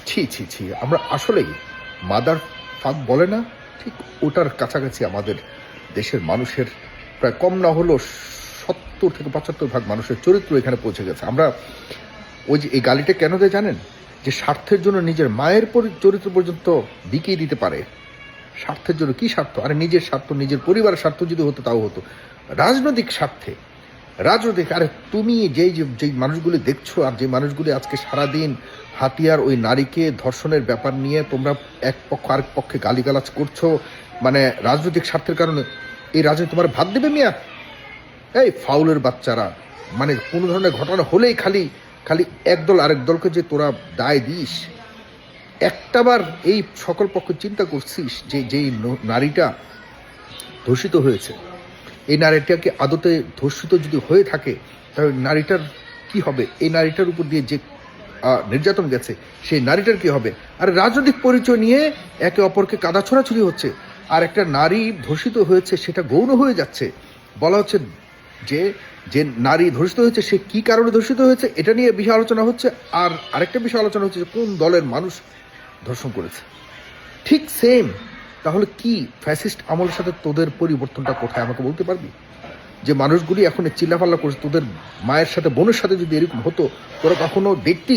ছি ছি ছি, আমরা আসলেই মাদার ফাক বলে না, ঠিক ওটার কাছাকাছি আমাদের দেশের মানুষের প্রায় কম না হলেও 70 থেকে 75 ভাগ মানুষের চরিত্র এখানে পৌঁছে গেছে। আমরা ওই যে এই গালিটা কেন দেয় জানেন? যে স্বার্থের জন্য নিজের মায়ের চরিত্র পর্যন্ত বিকিয়ে দিতে পারে। স্বার্থের জন্য কি স্বার্থ? আরে নিজের স্বার্থ, নিজের পরিবারের স্বার্থ যদি হতো তাও হতো। রাজনৈতিক স্বার্থে, রাজনৈতিক, আরে তুমি যেই মানুষগুলি দেখছো আর যে মানুষগুলি আজকে সারাদিন হাতিয়ার ওই নারীকে ধর্ষণের ব্যাপার নিয়ে তোমরা এক পক্ষ আরেক পক্ষে গালিগালাজ করছো, মানে রাজনৈতিক স্বার্থের কারণে, এই রাজনীতি তোমার ভাত দেবে মিয়া? এই ফাউলের বাচ্চারা, মানে কোনো ধরনের ঘটনা হলেই খালি খালি একদল আরেক দলকে যে তোরা দায় দিস। একটাবার এই সকল পক্ষ চিন্তা করছিস যে যেই নারীটা ধর্ষিত হয়েছে, এই নারীটাকে আদতে ধর্ষিত যদি হয়ে থাকে তাহলে নারীটার কি হবে? এই নারীটার উপর দিয়ে যে নির্যাতন গেছে সেই নারীটার কি হবে? আর রাজনৈতিক পরিচয় নিয়ে একে অপরকে কাদা ছোড়াছুড়ি হচ্ছে। আর একটা নারী ধর্ষিত হয়েছে সেটা গৌণ হয়ে যাচ্ছে। বলা হচ্ছে যে যে নারী ধর্ষিত হয়েছে সে কি কারণে ধর্ষিত হয়েছে এটা নিয়ে বিষয় আলোচনা হচ্ছে। আর আরেকটা বিষয় আলোচনা হচ্ছে যে কোন দলের মানুষ ধর্ষণ করেছে। ঠিক সেম। তাহলে কি ফ্যাসিস্ট আমলের সাথে তোদের পরিবর্তনটা কোথায় আমাকে বলতে পারবি? যে মানুষগুলি এখন চিল্লাফাল্লা করছে, তোদের মায়ের সাথে বোনের সাথে যদি এরকম হতো তোরা কখনো দেখতি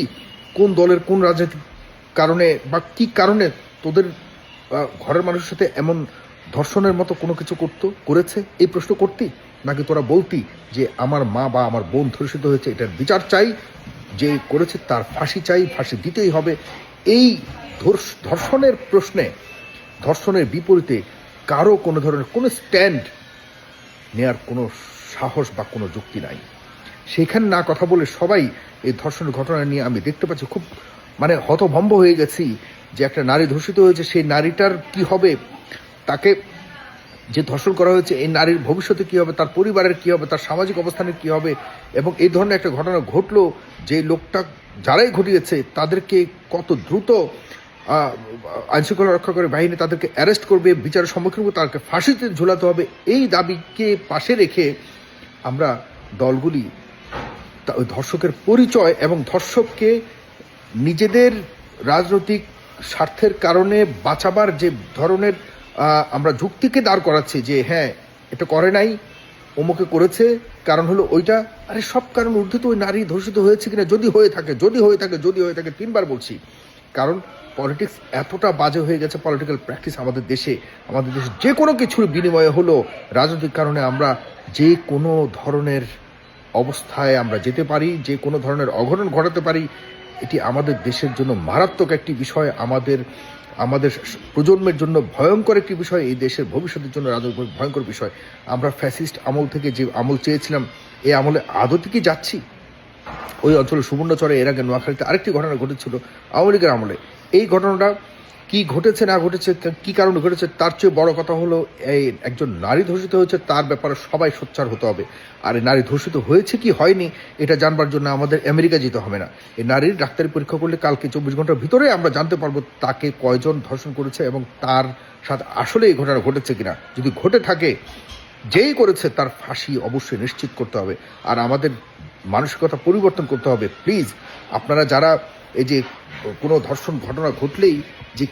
কোন দলের কোন রাজনৈতিক কারণে বা কি কারণে তোদের ঘরের মানুষের সাথে এমন ধর্ষণের মতো কোনো কিছু করেছে এই প্রশ্ন করতি? নাকি তোরা বলতি যে আমার মা বা আমার বোন ধর্ষিত হয়েছে, এটার বিচার চাই, যে করেছে তার ফাঁসি চাই, ফাঁসি দিতেই হবে? এই ধর্ষণের প্রশ্নে, ধর্ষণের বিপরীতে কারো কোনো ধরনের কোনো স্ট্যান্ড নেয়ার কোনো সাহস বা কোনো যুক্তি নাই। সেখানে না কথা বলে সবাই এই ধর্ষণের ঘটনা নিয়ে আমি দেখতে পাচ্ছি খুব মানে হতভম্ব হয়ে গেছি যে একটা নারী ধর্ষিত হয়েছে, সেই নারীটার কি হবে, তাকে যে ধর্ষণ করা হয়েছে এই নারীর ভবিষ্যতে কী হবে, তার পরিবারের কী হবে, তার সামাজিক অবস্থানের কী হবে। এবং এই ধরনের একটা ঘটনা ঘটলো, যে লোকটা যারাই ঘটিয়েছে তাদেরকে কত দ্রুত আইনশৃঙ্খলা রক্ষাকারী বাহিনী তাদেরকে অ্যারেস্ট করবে, বিচারের সম্মুখীন করবে, তাদেরকে ফাঁসিতে ঝুলাতে হবে। এই দাবিকে পাশে রেখে আমরা দলগুলি ওই ধর্ষকের পরিচয় এবং ধর্ষককে নিজেদের রাজনৈতিক স্বার্থের কারণে বাঁচাবার যে ধরনের আমরা যুক্তিকে দাঁড় করাচ্ছি যে হ্যাঁ এটা করে নাই, অমুকে করেছে, কারণ হলো ওইটা। আরে সব কারণ ঊর্ধ্বে তো ওই নারী ধর্ষিত হয়েছে কিনা, যদি হয়ে থাকে 3বার বলছি। কারণ পলিটিক্স এতটা বাজে হয়ে গেছে, পলিটিক্যাল প্র্যাকটিস আমাদের দেশে যে কোনো কিছুর বিনিময়ে হলো রাজনৈতিক কারণে আমরা যে কোনো ধরনের অবস্থায় আমরা যেতে পারি, যে কোনো ধরনের অঘটন ঘটাতে পারি। এটি আমাদের দেশের জন্য মারাত্মক একটি বিষয়, আমাদের প্রজন্মের জন্য ভয়ঙ্কর একটি বিষয়, এই দেশের ভবিষ্যতের জন্য রাজনৈতিক ভয়ঙ্কর বিষয়। আমরা ফ্যাসিস্ট আমল থেকে যে আমল চেয়েছিলাম, এই আমলে আদতে কি যাচ্ছি? ওই অঞ্চলে সুবর্ণচরে এর আগে নোয়াখালীতে আরেকটি ঘটনা ঘটেছিল আওয়ামী লীগের আমলে। এই ঘটনাটা কি ঘটেছে না ঘটেছে, কি কারণে ঘটেছে, তার চেয়ে বড় কথা হলো এই একজন নারী ধর্ষিত হয়েছে, তার ব্যাপারে সবাই সোচ্চার হতে হবে। আর এই নারী ধর্ষিত হয়েছে কি হয়নি এটা জানবার জন্য আমাদের আমেরিকা যেতে হবে না। এই নারীর ডাক্তারি পরীক্ষা করলে কালকে 24 ঘন্টার ভিতরে আমরা জানতে পারবো তাকে কয়জন ধর্ষণ করেছে এবং তার সাথে আসলে এই ঘটনা ঘটেছে কিনা। যদি ঘটে থাকে, যেই করেছে তার ফাঁসি অবশ্যই নিশ্চিত করতে হবে। আর আমাদের মানসিকতা পরিবর্তন করতে হবে। প্লিজ আপনারা যারা এই যে কোনো ধর্ষণ ঘটনা ঘটলেই যে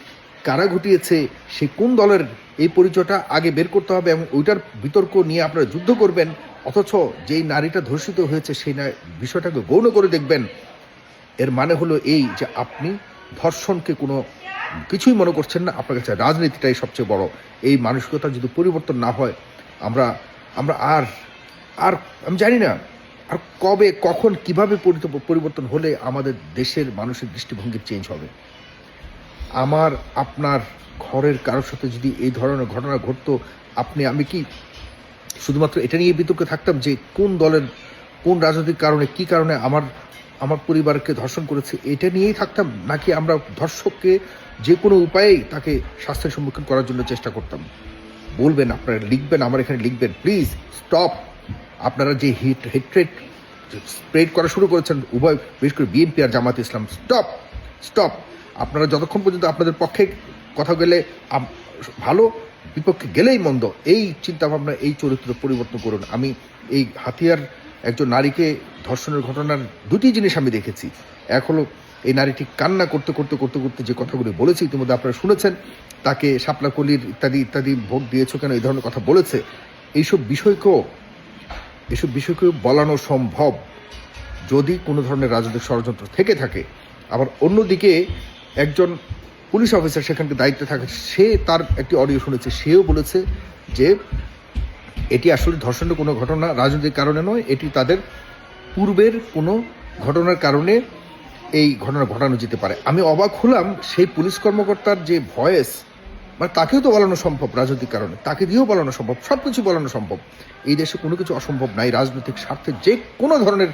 কারা ঘটিয়েছে, সে কোন দলের, এই পরিচয়টা আগে বের করতে হবে এবং ওইটার বিতর্ক নিয়ে আপনারা যুদ্ধ করবেন। অথচ যেই নারীটা ধর্ষিত হয়েছে সেই বিষয়টাকে গৌণ করে দেখবেন। এর মানে হলো এই যে আপনি ধর্ষণকে কোনো কিছুই মনে করছেন না, আপনার কাছে রাজনীতিটাই সবচেয়ে বড়। এই মানসিকতা যদি পরিবর্তন না হয়, আমরা আর আর আমি জানি না আর কবে কখন কিভাবে পরিবর্তন হলে আমাদের দেশের মানুষের দৃষ্টিভঙ্গি চেঞ্জ হবে। আমার আপনার ঘরের কারোর সাথে যদি এই ধরনের ঘটনা ঘটতো, আমি কি শুধুমাত্র এটা নিয়ে বিতর্কে থাকতাম যে কোন দলের কোন রাজনৈতিক কারণে কি কারণে আমার পরিবারকে ধর্ষণ করেছে, এটা নিয়েই থাকতাম? নাকি আমরা ধর্ষককে যে কোনো উপায়েই তাকে শাস্তির সম্মুখীন করার জন্য চেষ্টা করতাম? বলবেন, আপনারা লিখবেন, আমার এখানে লিখবেন। Please stop. আপনারা যে হেট্রেট স্প্রেড করা শুরু করেছেন উভয়, বিশেষ করে বিএনপি আর জামাত ইসলাম, স্টপ। আপনারা যতক্ষণ পর্যন্ত আপনাদের পক্ষে কথা গেলে ভালো, বিপক্ষে গেলেই মন্দ, এই চিন্তাভাবনা, এই চরিত্র পরিবর্তন করুন। আমি এই হাতিয়ার একজন নারীকে ধর্ষণের ঘটনার দুটি জিনিস আমি দেখেছি। এক হলো এই নারীটি কান্না করতে করতে করতে করতে যে কথাগুলি বলেছে ইতিমধ্যে আপনারা শুনেছেন, তাকে শাপলা কলির ইত্যাদি ইত্যাদি ভোট দিয়েছো কেন, এই ধরনের কথা বলেছে। এইসব বিষয়কেও বলানো সম্ভব যদি কোনো ধরনের রাজনৈতিক ষড়যন্ত্র থেকে থাকে। আবার অন্যদিকে একজন পুলিশ অফিসার সেখানকে দায়িত্বে থাকে, সে তার একটি অডিও শুনেছে, সেও বলেছে যে এটি আসলে ধর্ষণের কোনো ঘটনা রাজনৈতিক কারণে নয়, এটি তাদের পূর্বের কোনো ঘটনার কারণে এই ঘটনা ঘটানো যেতে পারে। আমি অবাক হলাম, সেই পুলিশ কর্মকর্তার যে ভয়েস, মানে তাকেও তো বলানো সম্ভব রাজনৈতিক কারণে, তাকে দিয়েও বলানো সম্ভব, সব কিছু বলানো সম্ভব। এই দেশে কোনো কিছু অসম্ভব নাই। রাজনৈতিক স্বার্থে যে কোনো ধরনের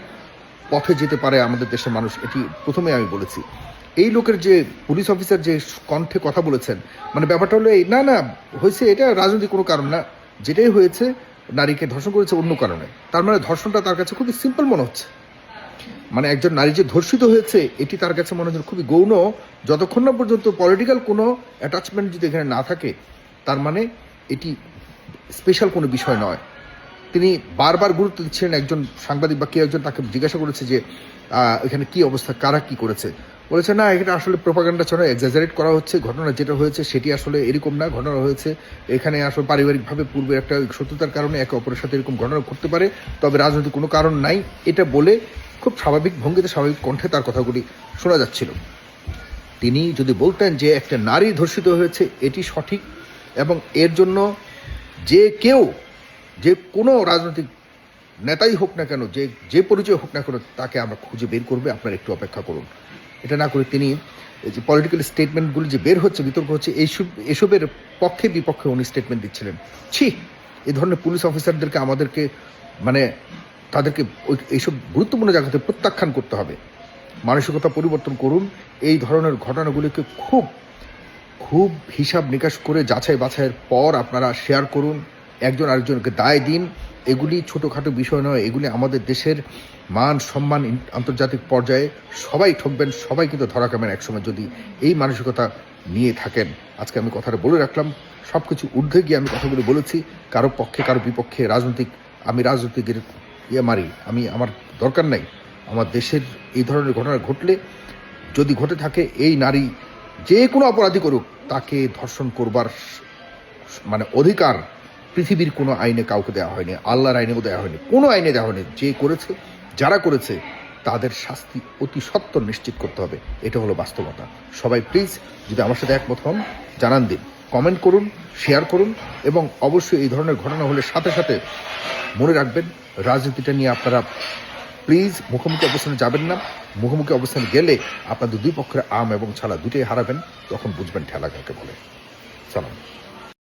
পথে যেতে পারে আমাদের দেশের মানুষ, এটি প্রথমে আমি বলেছি। এই লোকের যে পুলিশ অফিসার যে কণ্ঠে কথা বলেছেন, মানে ব্যাপারটা হলো এই, না না হয়েছে এটা রাজনৈতিক কোনো কারণ না, যেটাই হয়েছে নারীকে ধর্ষণ করেছে অন্য কারণে। তার মানে ধর্ষণটা তার কাছে খুবই সিম্পল মনে হচ্ছে। মানে একজন নারী যে ধর্ষিত হয়েছে এটি তার কাছে মনে হচ্ছে খুবই গৌণ, যতক্ষণ না পর্যন্ত পলিটিক্যাল কোনো অ্যাটাচমেন্ট যদি এখানে না থাকে, তার মানে এটি স্পেশাল কোনো বিষয় নয়। তিনি বারবার গুরুত্ব দিচ্ছেন, একজন সাংবাদিক বা কেউ একজন তাকে জিজ্ঞাসা করেছে যে এখানে কি অবস্থা, কারা কি করেছে, বলেছে না এটা আসলে প্রোপাগান্ডা চলে, এক্সাজারেট করা হচ্ছে, ঘটনা যেটা হয়েছে সেটি আসলে এরকম না, ঘটনা হয়েছে এখানে আসলে পারিবারিকভাবে পূর্বে একটা শত্রুতার কারণে একে অপরের সাথে এরকম ঘটনা ঘটতে পারে, তবে রাজনৈতিক কোনো কারণ নাই, এটা বলে খুব স্বাভাবিক ভঙ্গিতে স্বাভাবিক কণ্ঠে তার কথাগুলি শোনা যাচ্ছিল। তিনি যদি বলতেন যে একটা নারী ধর্ষিত হয়েছে এটি সঠিক, এবং এর জন্য যে কেউ, যে কোনো রাজনৈতিক নেতাই হোক না কেন, যে পরিচয় হোক না কেন, তাকে আমরা খুঁজে বের করবে, আপনারা একটু অপেক্ষা করুন। এটা না করে তিনি যে পলিটিক্যাল স্টেটমেন্টগুলি যে বের হচ্ছে, বিতর্ক হচ্ছে, এসবের পক্ষে বিপক্ষে উনি স্টেটমেন্ট দিচ্ছিলেন। এই ধরনের পুলিশ অফিসারদেরকে আমাদেরকে মানে তাদেরকে এইসব গুরুত্বপূর্ণ জায়গাতে প্রত্যাখ্যান করতে হবে। মানসিকতা পরিবর্তন করুন। এই ধরনের ঘটনাগুলিকে খুব খুব হিসাব নিকাশ করে যাচাই বাছাইয়ের পর আপনারা শেয়ার করুন, একজন আরেকজনকে দায় দিন। এগুলি ছোটোখাটো বিষয় নয়, এগুলি আমাদের দেশের মান সম্মান আন্তর্জাতিক পর্যায়ে সবাই ঠকবেন, সবাই কিন্তু ধরা খাবেন একসময় যদি এই মানসিকতা নিয়ে থাকেন। আজকে আমি কথাটা বলে রাখলাম, সব কিছু ঊর্ধ্বে গিয়ে আমি কথাগুলো বলেছি, কারো পক্ষে কারো বিপক্ষে আমি রাজনৈতিকের মারি, আমার দরকার নাই। আমার দেশের এই ধরনের ঘটনা ঘটলে, যদি ঘটে থাকে, এই নারী যে কোনো অপরাধী করুক, তাকে ধর্ষণ করবার মানে অধিকার পৃথিবীর কোনো আইনে কাউকে দেওয়া হয়নি, আল্লাহর আইনেও দেওয়া হয়নি, কোনো আইনে দেওয়া হয়নি। যে করেছে, যারা করেছে, তাদের শাস্তি অতি সত্বর নিশ্চিত করতে হবে। এটা হলো বাস্তবতা। সবাই প্লিজ যদি আমার সাথে একমত হন, জানান দিন, কমেন্ট করুন, শেয়ার করুন, এবং অবশ্যই এই ধরনের ঘটনা হলে সাথে সাথে মনে রাখবেন, রাজনীতিটা নিয়ে আপনারা প্লিজ মুখোমুখি অবস্থানে যাবেন না। মুখোমুখি অবস্থানে গেলে আপনাদের দুই পক্ষের আম এবং ছালা দুটোই হারাবেন, তখন বুঝবেন ঠেলা কাকে বলে। সালাম।